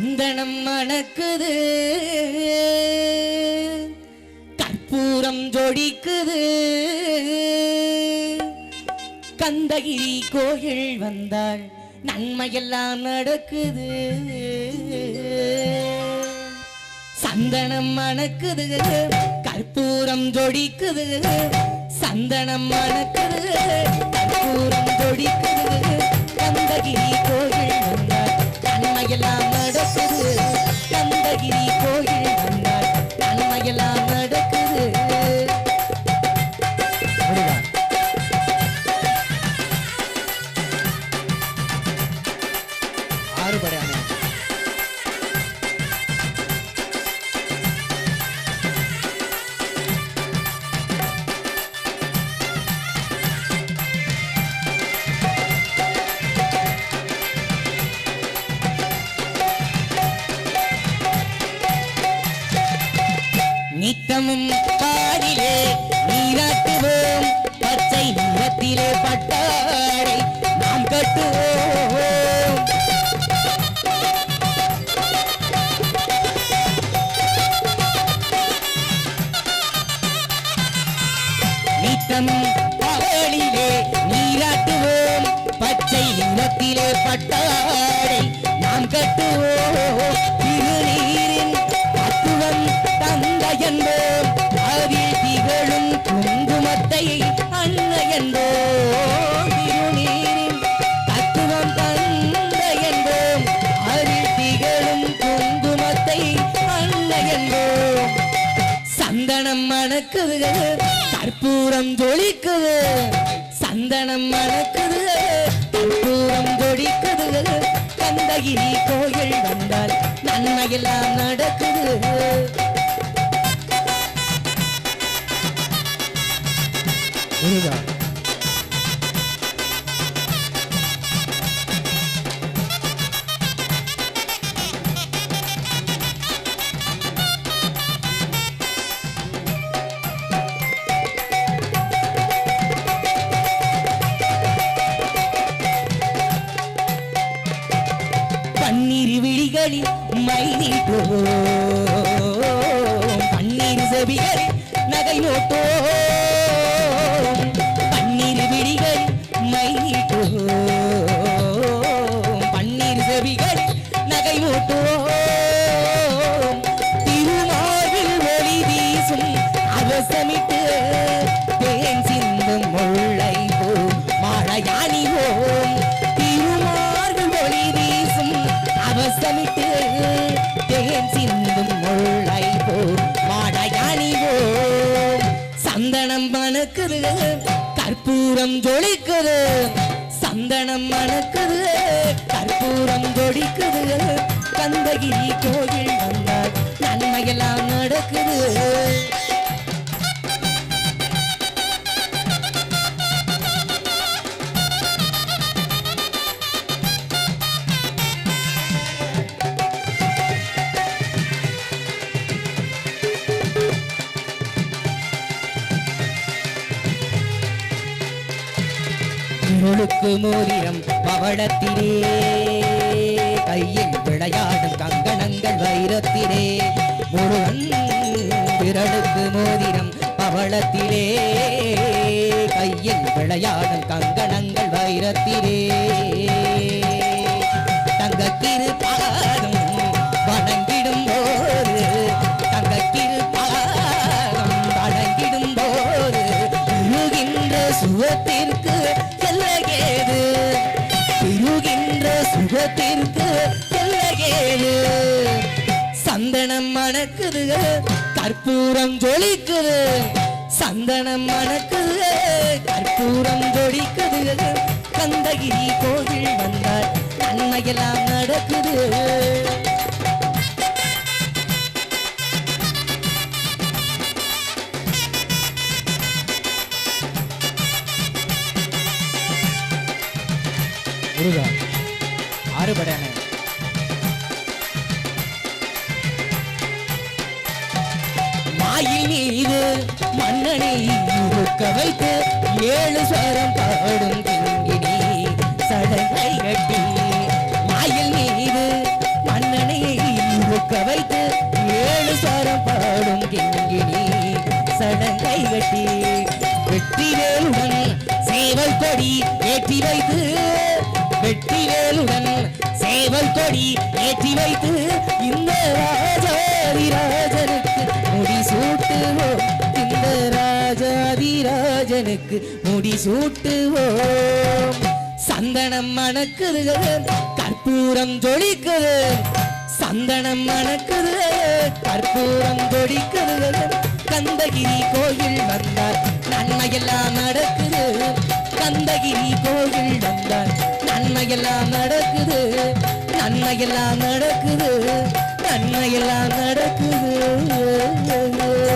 சந்தனம் மணக்குது, கற்பூரம் ஜொடிக்குது, கந்தகிரி கோயில் வந்தாள் நன்மையெல்லாம் நடக்குது. சந்தனம் மணக்குது, கற்பூரம் ஜொடிக்குது, சந்தனம் மணக்குது, கற்பூரம் ஜொடிக்குது, கந்தகிரி கோயில் வந்தாள் நன்மையெல்லாம் நடக்குது. கந்தகிரி கோயில் வந்தாள் நன்மையெல்லாம் நடக்குது. நித்தமும் பாடிலே நீராட்டுவோம், பச்சை நிறத்திலே பட்டாடை நாம் கட்டுவோம். நித்தமும் பாடிலே நீராட்டுவோம், பச்சை நிறத்திலே பட்டாடை நாம் கட்டுவோம். திருநீரின் தத்துவம் தந்தை என்போம், அதில் திகழும் குங்குமத்தை அன்னை என்போம். திருநீரின் தத்துவம் தந்தை என்போம், அதில் திகழும் குங்குமத்தை அன்னை என்போம். சந்தனம் மணக்குது, கற்பூரம் ஜொலிக்குது, சந்தனம் மணக்குது, கற்பூரம் ஜொலிக்குது, கந்தகிரி கோயில் வந்தால் நன்மையெல்லாம் நடக்குது. பன்னீர் விழிகளில் மை நீட்டுவோம், பன்னீர் செவிகளில் நகை நோட்டோம். பன்னீர் விழிகளில் மை நீட்டுவோம், பன்னீர் செவிகளில் நகை நோட்டோம். திருமாவில் ஒளி வீசும் அவசமிட்டு தேன் சிந்தும் முல்லை பூ மாழையாணிவோம். திருமாவில் ஒளி வீசும் அவசமிட்டு தேன் சிந்தும் முல்லை பூ மாழையாணிவோம். சந்தனம் மணக்குது, கற்பூரம் ஜொலிக்குது, சந்தனம் மணக்குது, கற்பூரம் ஜொலிக்குது, கந்தகிரி கோயில் வந்தால் நன்மையெல்லாம் நடக்குது. முழுக்கு மோதிரம் பவளத்திலே, கையில் விளையாடும் கங்கணங்கள் வைரத்திலே. முருகன் விரலுக்கு மோதிரம் பவளத்திலே, கையில் விளையாடும் கங்கணங்கள் வைரத்திலே. தங்கத்திரு பாதம் வணங்கிடும் போது, தங்கத்திரு பாதம் வணங்கிடும் போது உருகின்ற சுகத்திற்கு எல்லையேது, திருகின்ற சுகத்திற்கு எல்லையேது. சந்தனம் மணக்குது, கற்பூரம் ஜொலிக்குது, சந்தனம் மணக்குது, கற்பூரம் ஜொலிக்குது, கந்தகிரி கோயில் வந்தால் நன்மையெல்லாம் நடக்குது. ஆறுபடான மாயில் மீது மன்னனை இருக்க வைத்து 7 ஸ்வரம் பாடும் கிங்கிணி சடங்கை கட்டி மாயில் மீது மன்னனை ஏற்றி வைத்து வெற்றிவேலுடன் சேவல் கொடி ஏற்றி வைத்து இந்த ராஜாதிராஜனுக்கு முடி சூட்டுவோம் இந்த ராஜாதிராஜனுக்கு முடி சூட்டுவோம் சந்தனம் மணக்குது கற்பூரம் ஜொலிக்குது சந்தனம் மணக்குது கற்பூரம் ஜொலிக்குது கந்தகிரி கோயில் வந்தார் நன்மையெல்லாம் நடக்குது கந்தகிரி கோயில் வந்தார் நன்மையெல்லாம் நடக்குது நன்மையெல்லாம் நடக்குது நன்மையெல்லாம் நடக்குது